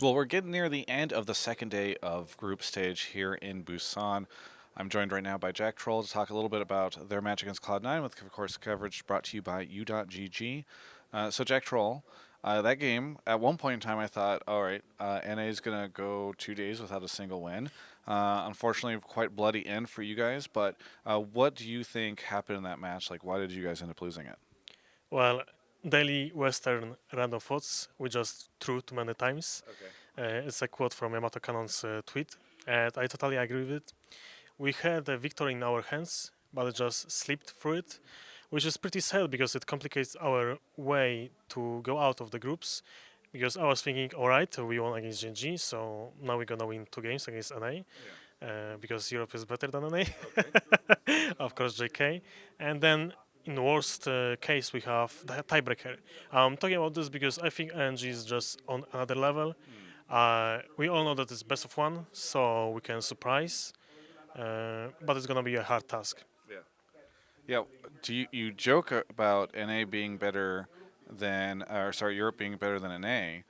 Well, we're getting near the end of the second day of group stage here in Busan. I'm joined right now by Jactroll to talk a little bit about their match against Cloud9, with, of course, coverage brought to you by U.GG. So, Jactroll, that game, at one point in time, I thought, all right, NA is going to go 2 days without a single win. Unfortunately, quite bloody end for you guys, but what do you think happened in that match? Like, why did you guys end up losing it? Well, daily Western random thoughts we just threw too many times. Okay. It's a quote from Yamato Cannon's tweet, and I totally agree with it. We had a victory in our hands, but it just slipped through it, which is pretty sad because it complicates our way to go out of the groups. Because I was thinking, all right, we won against GNG, so now we're gonna win 2 games against NA, because Europe is better than NA. Of course, JK. And then in the worst case, we have the tiebreaker. I'm talking about this because I think RNG is just on another level. We all know that it's best of one, so we can surprise, but it's gonna be a hard task. Yeah. Yeah, you joke about NA being better than, or sorry, Europe being better than NA,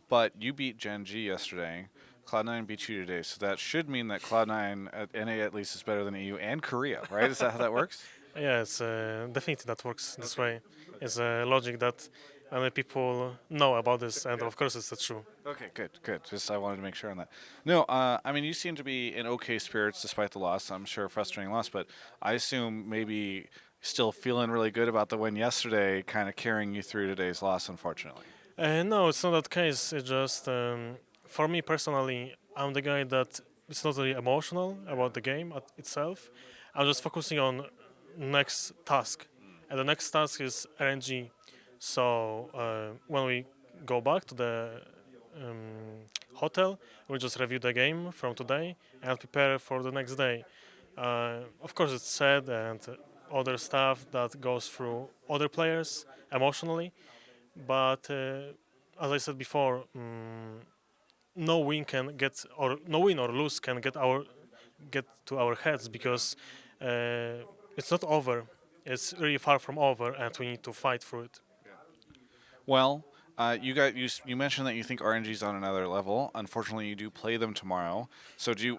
but you beat Gen G yesterday. Cloud9 beat you today, so that should mean that Cloud9 at NA at least is better than EU and Korea, right? Is that how that works? Yeah, it's definitely that works this Okay. way. Okay. It's a logic that many people know about this, and Yeah. of course it's true. Okay, good, good. Just I wanted to make sure on that. No, I mean you seem to be in okay spirits despite the loss. I'm sure a frustrating loss, but I assume maybe still feeling really good about the win yesterday, kind of carrying you through today's loss, unfortunately. No, it's not that case. It's just for me personally, I'm the guy that it's not really emotional about the game itself. I'm just focusing on next task, and the next task is RNG. So when we go back to the hotel, we'll just review the game from today and prepare for the next day. Of course, it's sad and other stuff that goes through other players emotionally, but as I said before, no win can get or no win or lose can get to our heads because it's not over. It's really far from over, and we need to fight through it. Well, you mentioned that you think RNG's on another level. Unfortunately, you do play them tomorrow. So do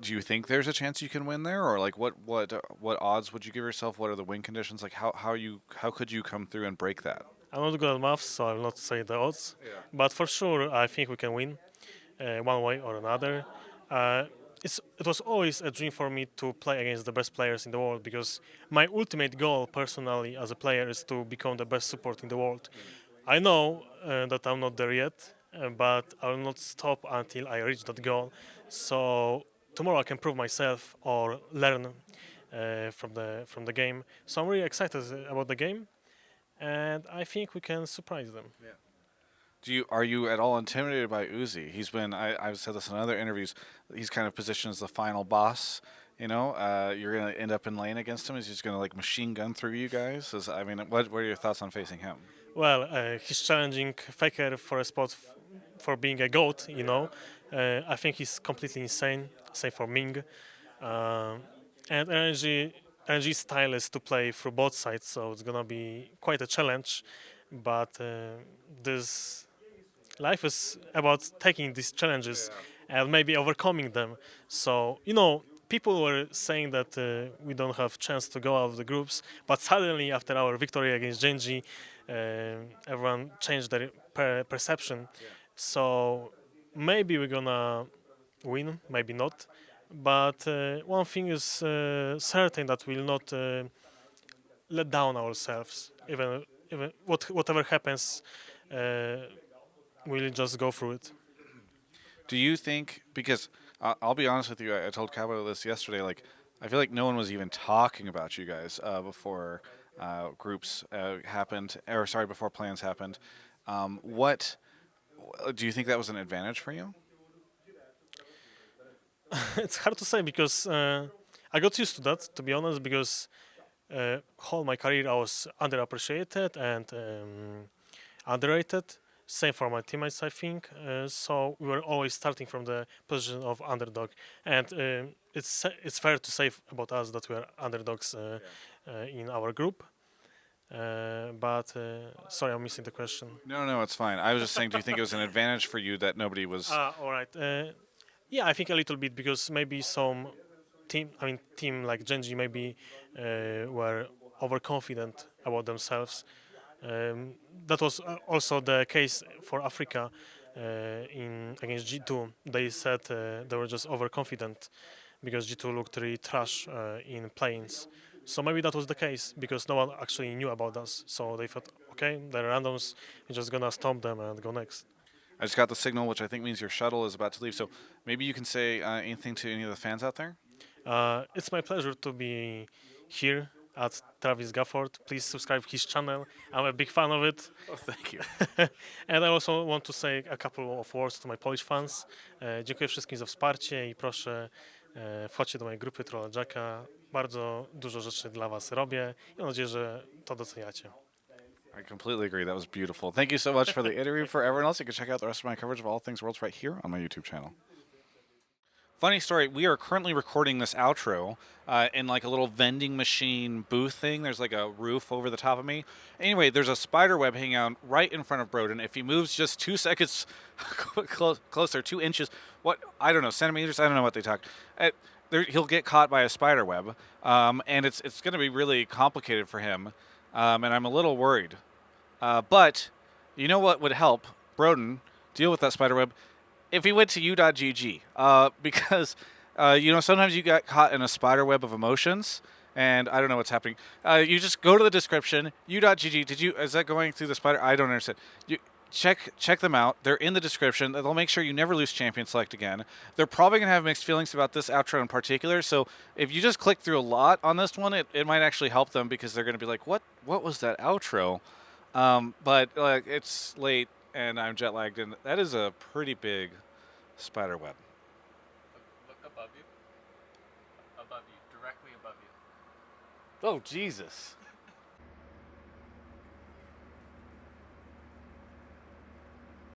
you think there's a chance you can win there, or like what odds would you give yourself? What are the win conditions? Like how could you come through and break that? I'm not good at maths, so I will not say the odds, Yeah. but for sure, I think we can win one way or another. Uh, it was always a dream for me to play against the best players in the world because my ultimate goal personally as a player is to become the best support in the world. I know that I'm not there yet, but I will not stop until I reach that goal. So tomorrow I can prove myself or learn from the game. So I'm really excited about the game, and I think we can surprise them. Are you at all intimidated by Uzi? I've said this in other interviews. He's kind of positioned as the final boss. You're gonna end up in lane against him. He's just gonna like machine gun through you guys. What are your thoughts on facing him? Well, he's challenging Faker for a spot for being a goat. I think he's completely insane. Same for Ming. Um, and RNG style is to play through both sides, so it's gonna be quite a challenge. But this life is about taking these challenges and maybe overcoming them. So people were saying that we don't have chance to go out of the groups, but suddenly after our victory against Genji, everyone changed their perception. So maybe we're gonna win, maybe not. But one thing is certain that we'll not let down ourselves. Even whatever happens, uh, we'll just go through it. Do you think because I'll be honest with you, I told Cabo this yesterday. Like, I feel like no one was even talking about you guys before groups happened, or sorry, before plans happened. What do you think that was an advantage for you? It's hard to say because I got used to that, to be honest, because whole my career I was underappreciated and underrated. Same for my teammates, I think. So we were always starting from the position of underdog, and it's fair to say about us that we are underdogs in our group. But sorry, I'm missing the question. No, no, it's fine. I was just saying, do you think it was an advantage for you that nobody was? All right. Yeah, I think a little bit because maybe some team like Genji maybe were overconfident about themselves. That was also the case for Africa in against G2. They said they were just overconfident because G2 looked really trash in planes. So maybe that was the case because no one actually knew about us. So they thought, okay, they're randoms, we're just gonna stomp them and go next. I just got the signal, which I think means your shuttle is about to leave. So maybe you can say anything to any of the fans out there. It's my pleasure to be here at Travis Gafford. Please subscribe his channel. I'm a big fan of it. Oh, thank you. And I also want to say a couple of words to my Polish fans. Dziękuję wszystkim za wsparcie i proszę wchodźcie do mojej grupy Trolla Jacka. Bardzo dużo rzeczy dla was robię i mam nadzieję, że to doceniacie. I completely agree. That was beautiful. Thank you so much for the interview. For everyone else, you can check out the rest of my coverage of all things Worlds right here on my YouTube channel. Funny story, we are currently recording this outro in like a little vending machine booth thing. There's like a roof over the top of me. Anyway, there's a spider web hanging out right in front of Broden. If he moves just 2 seconds closer, 2 inches, I don't know, centimeters, I don't know what they talk. He'll get caught by a spider web, and it's going to be really complicated for him, and I'm a little worried. But you know what would help Broden deal with that spider web? If he went to u.gg, because sometimes you got caught in a spider web of emotions, and I don't know what's happening. You just go to the description, u.gg. Is that going through the spider? I don't understand. You check them out. They're in the description. They'll make sure you never lose champion select again. They're probably gonna have mixed feelings about this outro in particular. So if you just click through a lot on this one, it might actually help them because they're gonna be like, what was that outro? But it's late and I'm jet lagged, and that is a pretty big spider web. Look above you. Above you. Directly above you. Oh, Jesus.